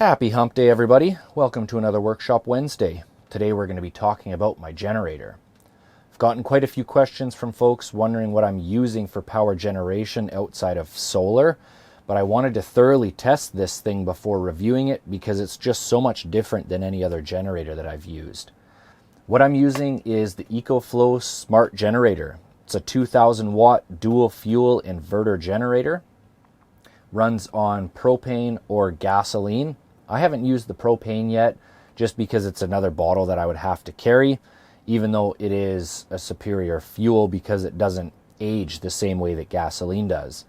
Happy Hump Day, everybody. Welcome to another Workshop Wednesday. Today we're going to be talking about my generator. I've gotten quite a few questions from folks wondering what I'm using for power generation outside of solar, but I wanted to thoroughly test this thing before reviewing it because it's just so much different than any other generator that I've used. What I'm using is the EcoFlow Smart Generator. It's a 2000 watt dual fuel inverter generator. Runs on propane or gasoline. I haven't used the propane yet just because it's another bottle that I would have to carry, even though it is a superior fuel because it doesn't age the same way that gasoline does.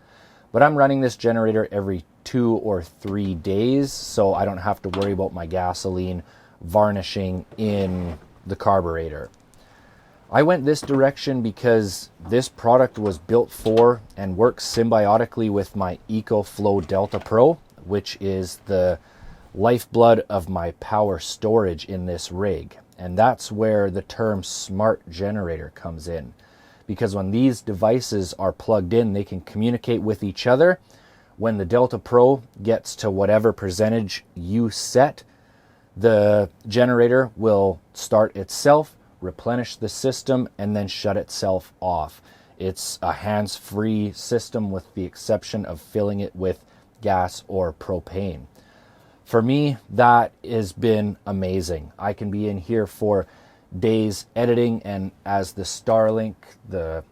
But I'm running this generator every 2 or 3 days, so I don't have to worry about my gasoline varnishing in the carburetor. I went this direction because this product was built for and works symbiotically with my EcoFlow Delta Pro, which is the lifeblood of my power storage in this rig. And that's where the term smart generator comes in. Because when these devices are plugged in, they can communicate with each other. When the Delta Pro gets to whatever percentage you set, the generator will start itself, replenish the system, and then shut itself off. It's a hands-free system with the exception of filling it with gas or propane. For me, that has been amazing. I can be in here for days editing, and as the Starlink, the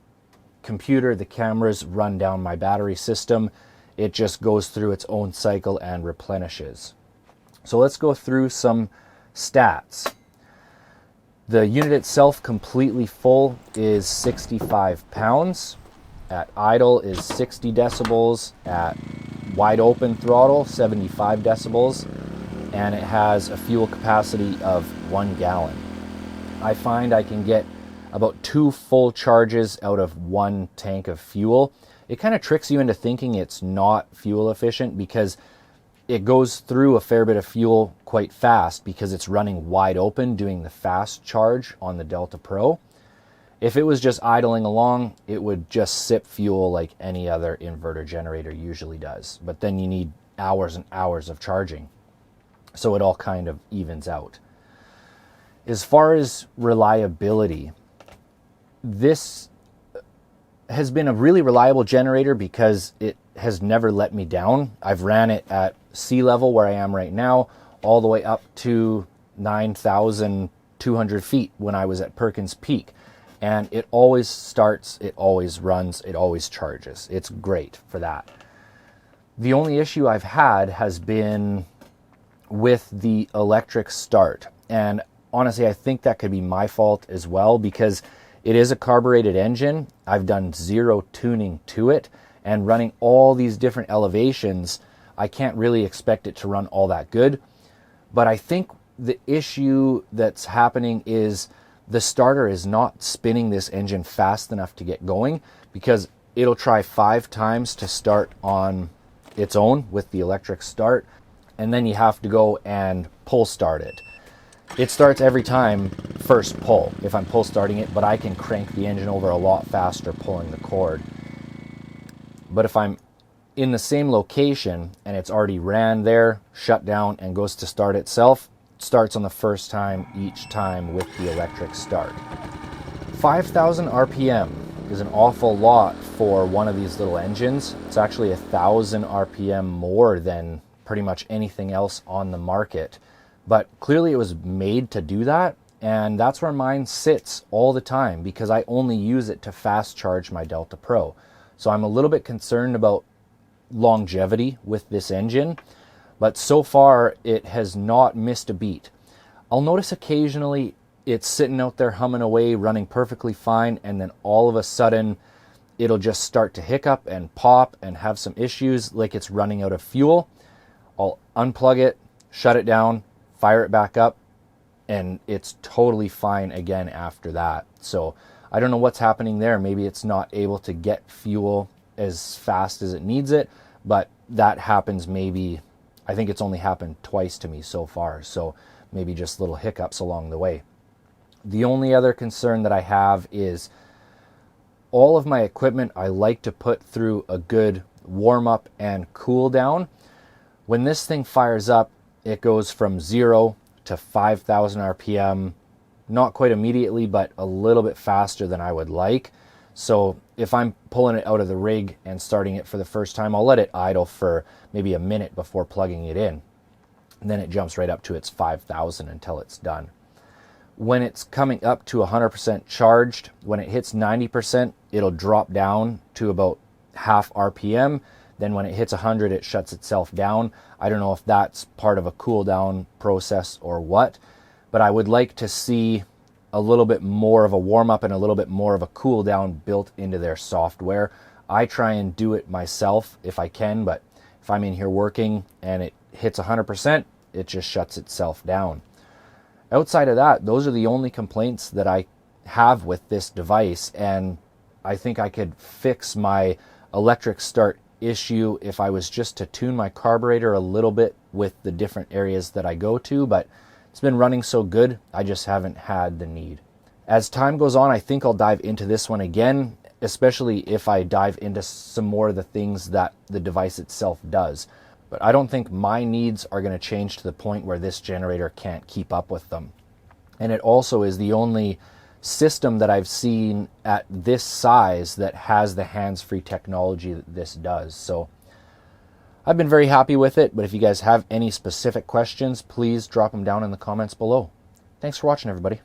computer, the cameras run down my battery system, it just goes through its own cycle and replenishes. So let's go through some stats. The unit itself completely full is 65 pounds. At idle is 60 decibels. At wide open throttle, 75 decibels. And it has a fuel capacity of 1 gallon. I find I can get about 2 full charges out of 1 tank of fuel. It kind of tricks you into thinking it's not fuel efficient because it goes through a fair bit of fuel quite fast because it's running wide open doing the fast charge on the Delta Pro. If it was just idling along, it would just sip fuel like any other inverter generator usually does. But then you need hours and hours of charging. So it all kind of evens out. As far as reliability, this has been a really reliable generator because it has never let me down. I've ran it at sea level where I am right now, all the way up to 9,200 feet when I was at Perkins Peak. And it always starts, it always runs, it always charges. It's great for that. The only issue I've had has been with the electric start. And honestly, I think that could be my fault as well because it is a carbureted engine. I've done 0 tuning to it, and running all these different elevations, I can't really expect it to run all that good. But I think the issue that's happening is the starter is not spinning this engine fast enough to get going because it'll try 5 times to start on its own with the electric start, and then you have to go and pull start it. It starts every time first pull if I'm pull starting it, but I can crank the engine over a lot faster pulling the cord. But if I'm in the same location and it's already ran there, shut down, and goes to start itself, it starts on the first time each time with the electric start. 5,000 RPM is an awful lot for one of these little engines. It's actually 1,000 RPM more than pretty much anything else on the market. But clearly it was made to do that, and that's where mine sits all the time because I only use it to fast charge my Delta Pro. So I'm a little bit concerned about longevity with this engine, but so far it has not missed a beat. I'll notice occasionally it's sitting out there humming away, running perfectly fine, and then all of a sudden it'll just start to hiccup and pop and have some issues like it's running out of fuel. I'll unplug it, shut it down, fire it back up, and it's totally fine again after that. So I don't know what's happening there. Maybe it's not able to get fuel as fast as it needs it, but that happens maybe, I think it's only happened twice to me so far, so maybe just little hiccups along the way. The only other concern that I have is all of my equipment I like to put through a good warm up and cool down. When this thing fires up, it goes from 0 to 5,000 RPM, not quite immediately, but a little bit faster than I would like. So if I'm pulling it out of the rig and starting it for the first time, I'll let it idle for maybe a minute before plugging it in. And then it jumps right up to its 5,000 until it's done. When it's coming up to 100% charged, when it hits 90%, it'll drop down to about half RPM. Then when it hits 100, it shuts itself down. I don't know if that's part of a cool down process or what, but I would like to see a little bit more of a warm up and a little bit more of a cool down built into their software. I try and do it myself if I can, but if I'm in here working and it hits 100%, it just shuts itself down. Outside of that, those are the only complaints that I have with this device, and I think I could fix my electric start issue if I was just to tune my carburetor a little bit with the different areas that I go to, but it's been running so good, I just haven't had the need. As time goes on, I think I'll dive into this one again, especially if I dive into some more of the things that the device itself does. But I don't think my needs are going to change to the point where this generator can't keep up with them. And it also is the only system that I've seen at this size that has the hands-free technology that this does. So I've been very happy with it, but if you guys have any specific questions, please drop them down in the comments below. Thanks for watching, everybody.